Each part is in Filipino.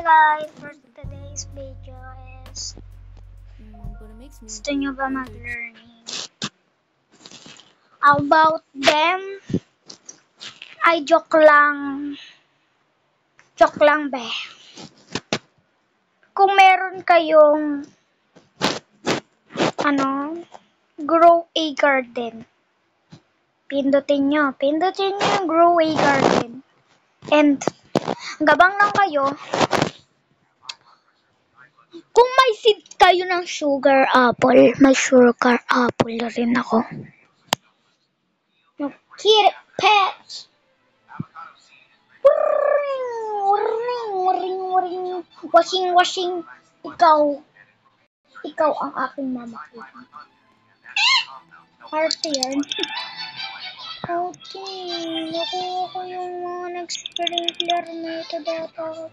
guys, for today's video is gusto nyo ba mag-learning about them? Ay, joke lang be. Kung meron kayong grow a garden, pindutin nyo yung grow a garden, and gabang lang kayo. Kung may seed kayo ng sugar apple, may sugar apple rin ako. Kitty pets. Washing. Ikaw ang aking mama. Party yan. Okay, nakuha ko yung mga nag-sprinkler na ito dapat.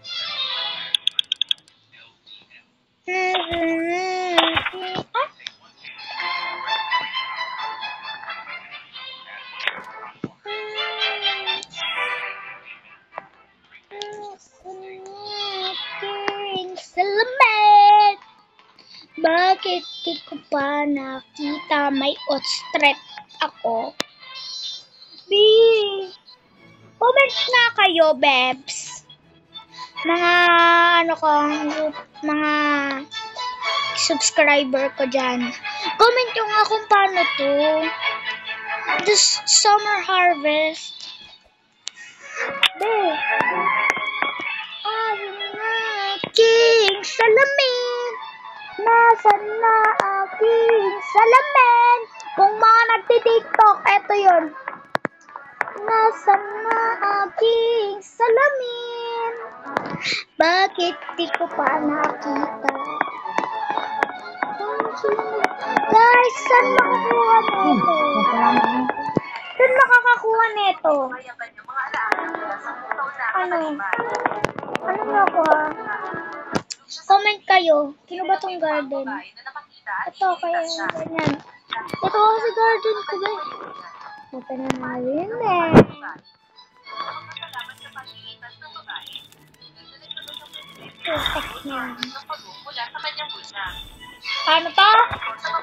Salamat! Bakit di ko pa nakita may ostrich ako? Comment na kayo, Bebs. Mga subscriber ko dyan. Comment nyo nga kung paano to. This summer harvest. Aking salamin. Nasaan na aking salamin? Kung mga nagti-TikTok, eto yun. Nasaan na aking salamin? Bakit di ko pa nakita? Guys, saan makakuha nito? Saan makakakuha nito? Ano nga ako ha? Comment kayo. Sino ba tong garden? Ito, kaya yung ganyan. Ito kasi garden ko ba? Ito na namin eh. Paano to?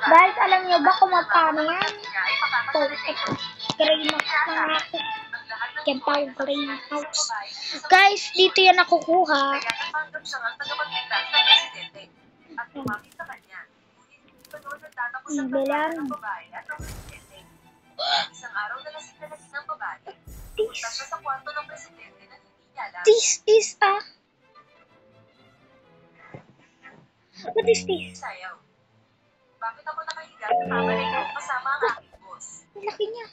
Guys, alam nyo ba kung magkano yan? Greenhouse. Guys, dito yan nakukuha. Bilang. This is a... What is this? Bakit ako nakahiga sa kamalay ko kasama ang aking boss? Ang laki niya.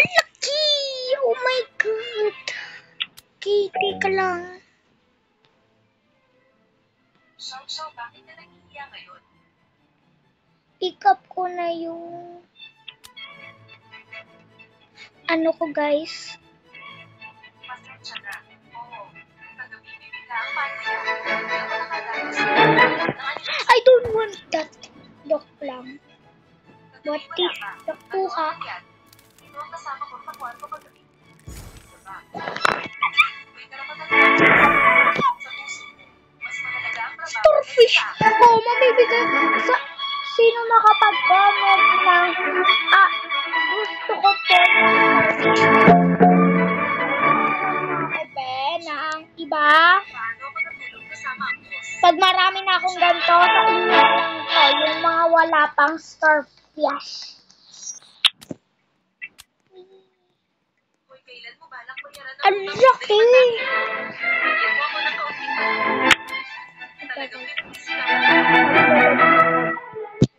Ang laki! Oh my God! Kitty ka lang. So, bakit ka naghihiya ngayon? Pick-up ko na yung... ano ko, guys? Pasensya na. Oo. Kagabi bibigla ang paniya. I don't want that. Dok lang. What is nakuha? Sino ang kasama ko sa kwarto kagabi? May karapatan sa puso mo. Mas mahalaga ang trabaho. Starfish! Oh, mamibigay sa... Sino makapag-comment ng... gusto ko po. Ng iba. Paano ako natulog kasama ang boss? Pag marami na akong ganito, sa inyo lang to, yung mga wala pang starfish. Kung kailan mo balak bayaran ng Ang laki! bigyan mo ako ng kaunting pa. Talagang pinag-isipan.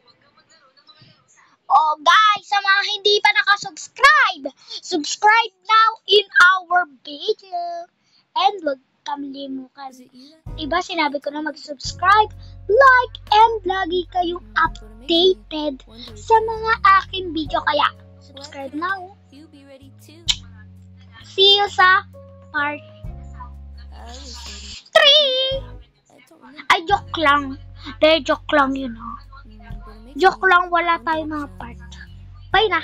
Huwag kang maglaro ng mga laro sa akin. Oh guys, sa mga hindi pa nakasubscribe, subscribe now in our video. And wag kalimutan. Diba sinabi ko na mag-subscribe, like, and lagi kayong updated sa mga aking video. Kaya, subscribe now. See you sa part 3! Ay, joke lang. Joke lang yun, oh. Joke lang, wala tayong mga part. Bye na!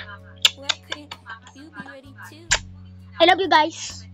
I love you guys.